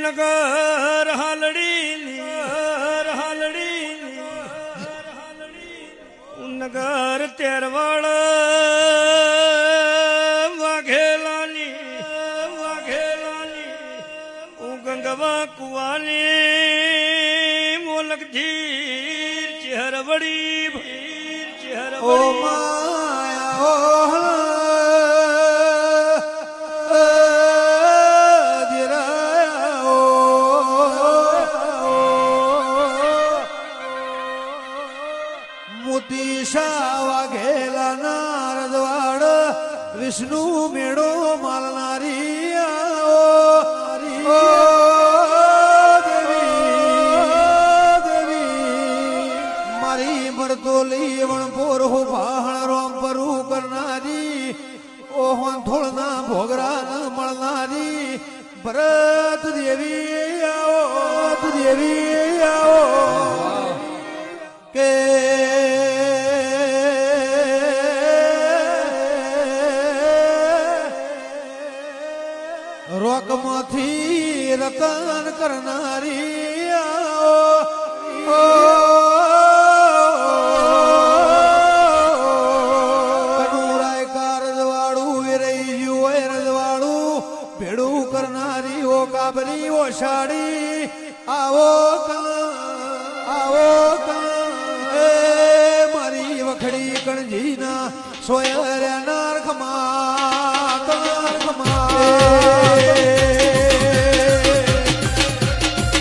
નગર હાલડી નગર તેરવાળ વાઘેલાની ગંગવા કુવાની મોલક ધીર ચહેરવડી ઓ માયા વાઘેલા નારદવાડ વિષ્ણુ મેળો માલનારી દેવી મારી મરતોલી વણપોર હો ભાણ રોમ પરું કરનારી ઓહન થોડના ભોગરા ન મળનારી ભરત દેવી આવો કે રોકમાંથી રતન કરનારી કનુરાય કારજવાળું વેરૈયું હોય રજવાળું ભેડું કરનારી ઓ કાબરી ઓ શાડી આવો મારી વખડી કણજીના સોયર્યા નારખમાં